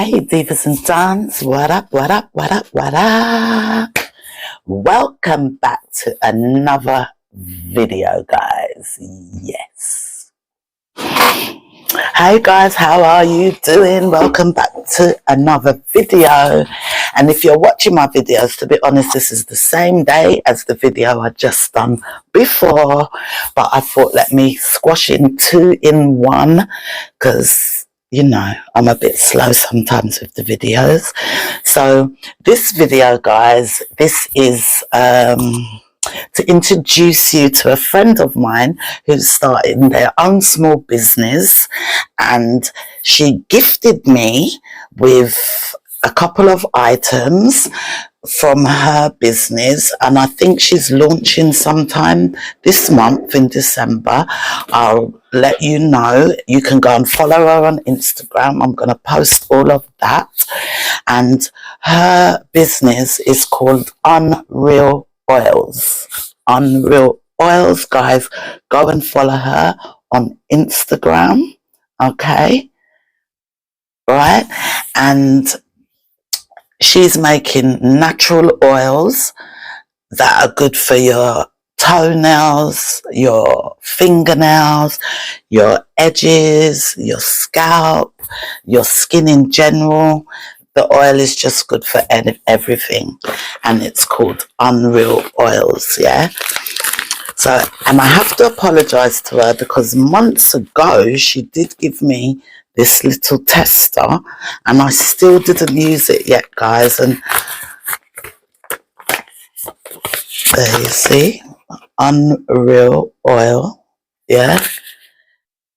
Hey divas and dons, what up, what up, what up, what up? Welcome back to another video, guys. Yes. Hey guys, how are you doing? Welcome back to another video. And if you're watching my videos, to be honest, this is the same day as the video I just done before, but I thought let me squash in two in one because you know, I'm a bit slow sometimes with the videos. So this video, guys, this is to introduce you to a friend of mine who's starting their own small business, and she gifted me with a couple of items from her business, and I think she's launching sometime this month in December. I'll let you know. You can go and follow her on Instagram. I'm going to post all of that. And her business is called Unreal Oils. Unreal Oils, guys. Go and follow her on Instagram. Okay? Right? And she's making natural oils that are good for your toenails, your fingernails, your edges, your scalp, your skin in general. The oil is just good for everything, and it's called Unreal Oils, yeah? So, and I have to apologize to her because months ago she did give me this little tester and I still didn't use it yet, guys. And there you see, Unreal Oil, yeah,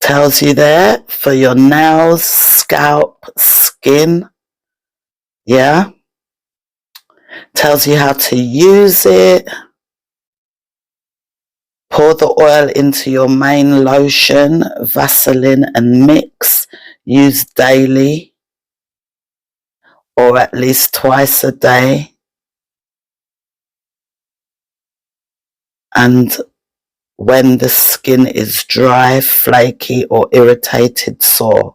tells you there for your nails, scalp, skin, yeah, tells you how to use it. Pour the oil into your main lotion, Vaseline, and mix. Use daily or at least twice a day. And when the skin is dry, flaky, or irritated, sore,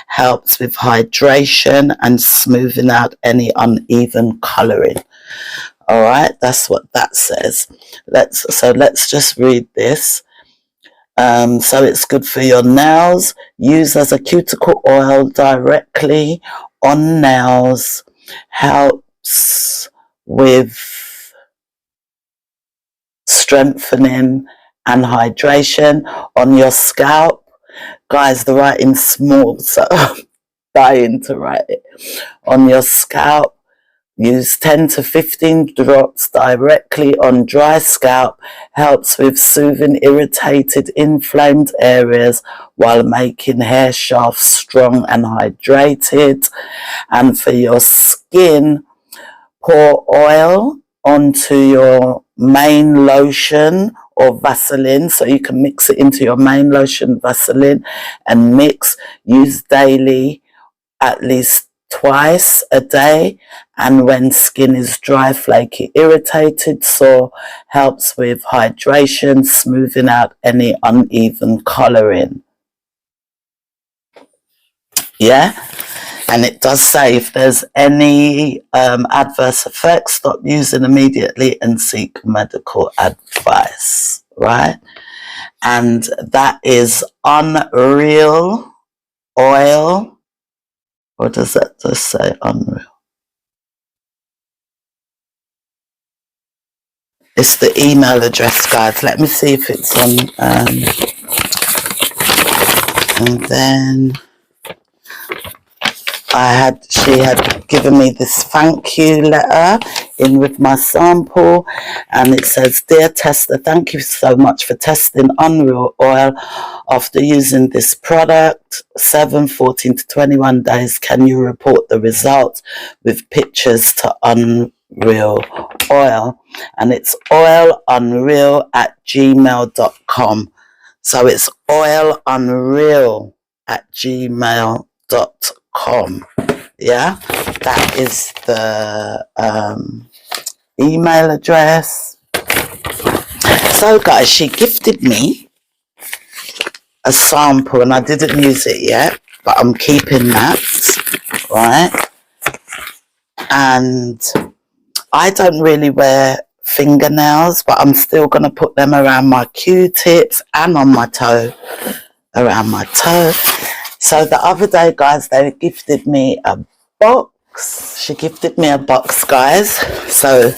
helps with hydration and smoothing out any uneven colouring. All right, that's what that says. Let's just read this. So it's good for your nails. Use as a cuticle oil directly on nails. Helps with strengthening and hydration on your scalp. Guys, the writing's small, so I'm dying to write it. On your scalp. Use 10 to 15 drops directly on dry scalp. Helps with soothing irritated, inflamed areas while making hair shafts strong and hydrated. And for your skin, pour oil onto your main lotion or Vaseline. So you can mix it into your main lotion, Vaseline, and mix. Use daily, at least twice a day, and when skin is dry, flaky, irritated, sore, helps with hydration, smoothing out any uneven colouring. Yeah, and it does say if there's any adverse effects, stop using immediately and seek medical advice, right? And that is Unreal Oil. Or does that just say Unreal? It's the email address, guys. Let me see if it's on. And then she had given me this thank you letter in with my sample, and it says, "Dear tester, thank you so much for testing Unreal Oil. After using this product, 7, 14 to 21 days, can you report the result with pictures to Unreal Oil?" And it's oilunreal@gmail.com. So it's oilunreal@gmail.com. Yeah, that is the email address. So guys, she gifted me a sample and I didn't use it yet, but I'm keeping that. right? And I don't really wear fingernails, but I'm still going to put them around my Q-tips and on my toe, around my toe. So the other day, guys, they gifted me a box. She gifted me a box, guys. So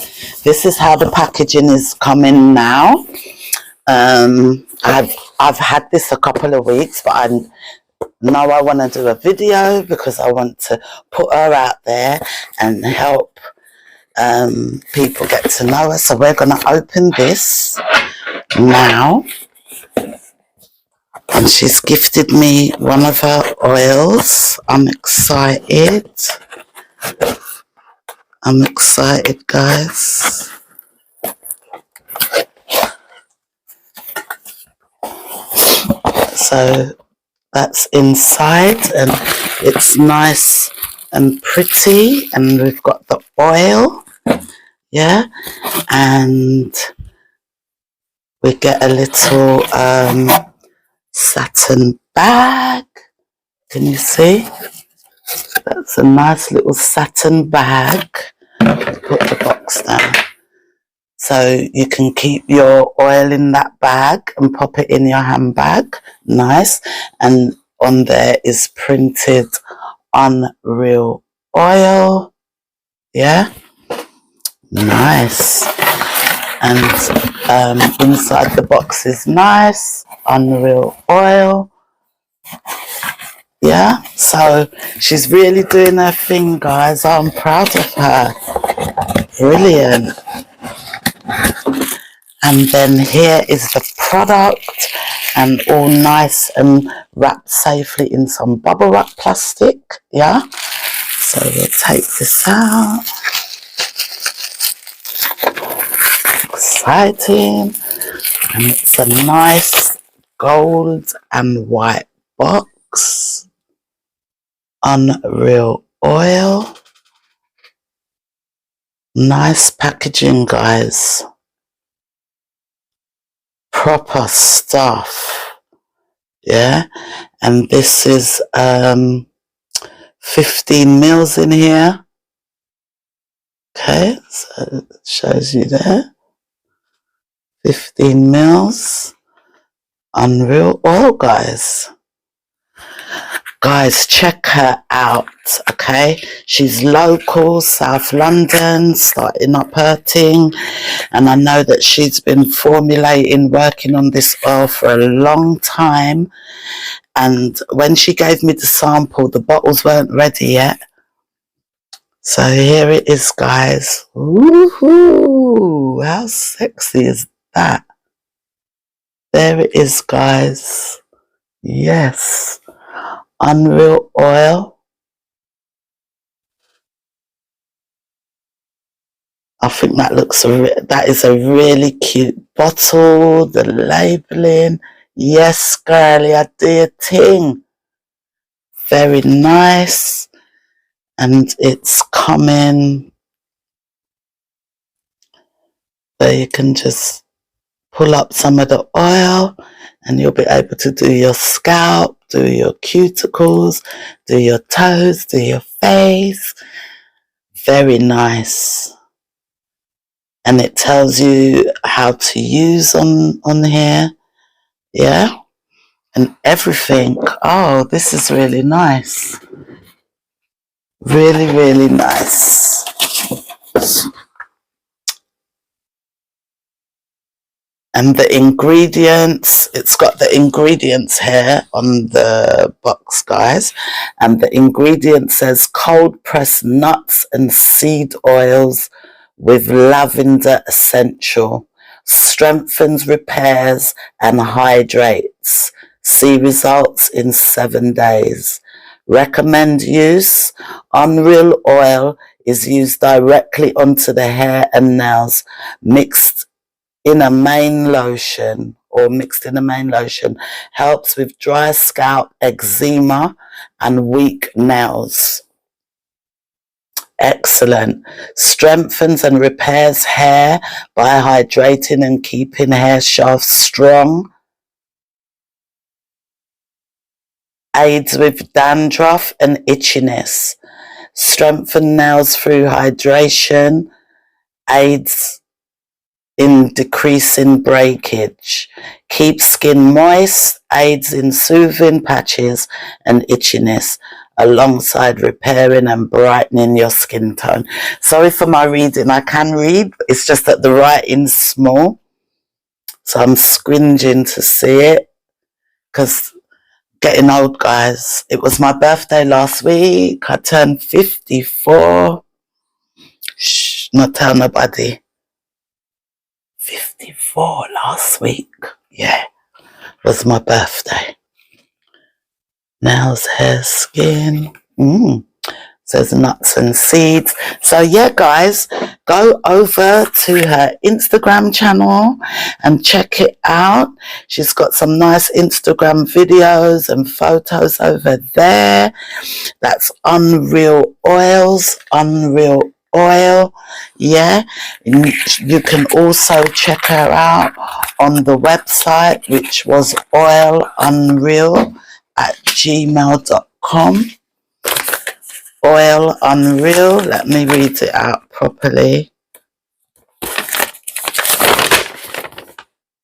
this is how the packaging is coming now. I've had this a couple of weeks, but I know I want to do a video because I want to put her out there and help people get to know her. So we're going to open this now. And she's gifted me one of her oils. I'm excited. I'm excited, guys. So that's inside, and it's nice and pretty, and we've got the oil, yeah, and we get a little satin bag. Can you see? That's a nice little satin bag. Put the box down. So you can keep your oil in that bag and pop it in your handbag. Nice. And on there is printed Unreal Oil. Yeah. Nice. And inside the box is nice. Unreal Oil. Yeah. So she's really doing her thing, guys. I'm proud of her. Brilliant. And then here is the product, and all nice and wrapped safely in some bubble wrap plastic. Yeah. So we'll take this out. Exciting. And it's a nice gold and white box. Unreal Oil. Nice packaging, guys. Proper stuff. Yeah. And this is 15 mils in here. Okay, so it shows you there. 15 mils. Unreal Oil, guys. Guys, check her out, okay? She's local, South London, starting up her thing. And I know that she's been formulating, working on this oil for a long time. And when she gave me the sample, the bottles weren't ready yet. So here it is, guys. Woohoo! How sexy is that? There it is, guys. Yes. Unreal Oil. I think that that is a really cute bottle. The labeling. Yes, girlie, I do your thing. Very nice. And it's coming. So you can just pull up some of the oil and you'll be able to do your scalp, do your cuticles, do your toes, do your face. Very nice. And it tells you how to use on here. Yeah. And everything. Oh, this is really nice. Really, really nice. And the ingredients, it's got the ingredients here on the box, guys. And the ingredient says cold pressed nuts and seed oils with lavender essential. Strengthens, repairs and hydrates. See results in 7 days. Recommend use. Unreal Oil is used directly onto the hair and nails, mixed in a main lotion, helps with dry scalp, eczema and weak nails. Excellent. Strengthens and repairs hair by hydrating and keeping hair shafts strong. Aids with dandruff and itchiness. strengthen nails through hydration, aids in decreasing breakage, keeps skin moist, aids in soothing patches and itchiness, alongside repairing and brightening your skin tone. Sorry for my reading, I can read, it's just that the writing's small, so I'm squinging to see it, because getting old, guys. It was my birthday last week, I turned 54, shh, not tell nobody. 54 last week. Yeah, was my birthday. Nails, hair, skin. Says nuts and seeds. So yeah, guys, go over to her Instagram channel and check it out. She's got some nice Instagram videos and photos over there. That's Unreal Oils, Unreal Oil. Yeah, you can also check her out on the website, which was oilunreal@gmail.com. Oil Unreal, let me read it out properly.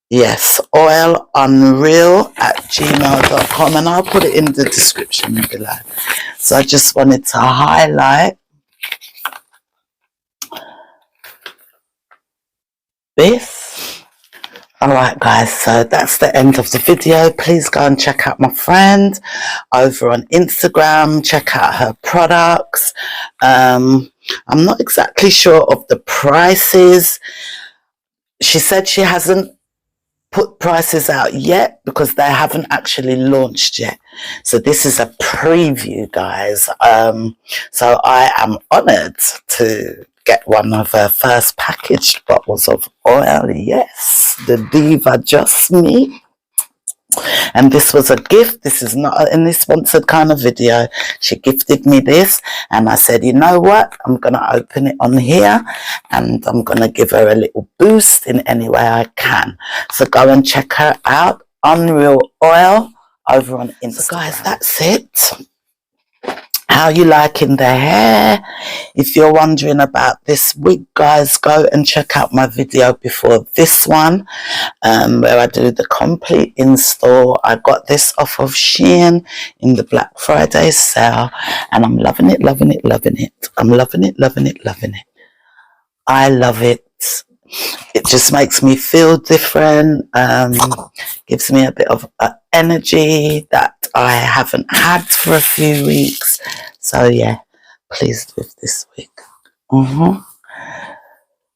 Yes, oilunreal@gmail.com, and I'll put it in the description below. So I just wanted to highlight this. Alright guys, so that's the end of the video. Please go and check out my friend over on Instagram. Check out her products. I'm not exactly sure of the prices. She said she hasn't put prices out yet because they haven't actually launched yet. So this is a preview, guys. So I am honoured to get one of her first packaged bottles of oil. Yes, the Diva Just Me. And this was a gift. This is not any sponsored kind of video. She gifted me this and I said, you know what, I'm going to open it on here and I'm going to give her a little boost in any way I can. So go and check her out, Unreal Oil, over on Instagram. So guys, that's it. How you liking the hair? If you're wondering about this wig, guys, go and check out my video before this one, where I do the complete install. I got this off of Shein in the Black Friday sale, and I'm loving it, loving it, loving it. I'm loving it, loving it, loving it. I love it. It just makes me feel different, gives me a bit of energy that I haven't had for a few weeks. So yeah, pleased with this week.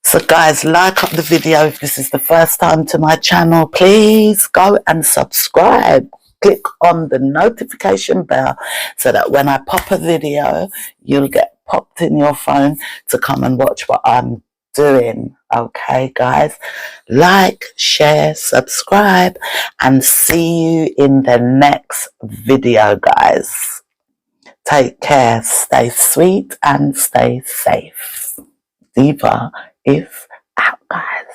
So guys, like up the video if this is the first time to my channel. Please go and subscribe. Click on the notification bell so that when I pop a video, you'll get popped in your phone to come and watch what I'm doing. Okay guys, like, share, subscribe, and see you in the next video, guys. Take care, stay sweet and stay safe. Diva is out, guys.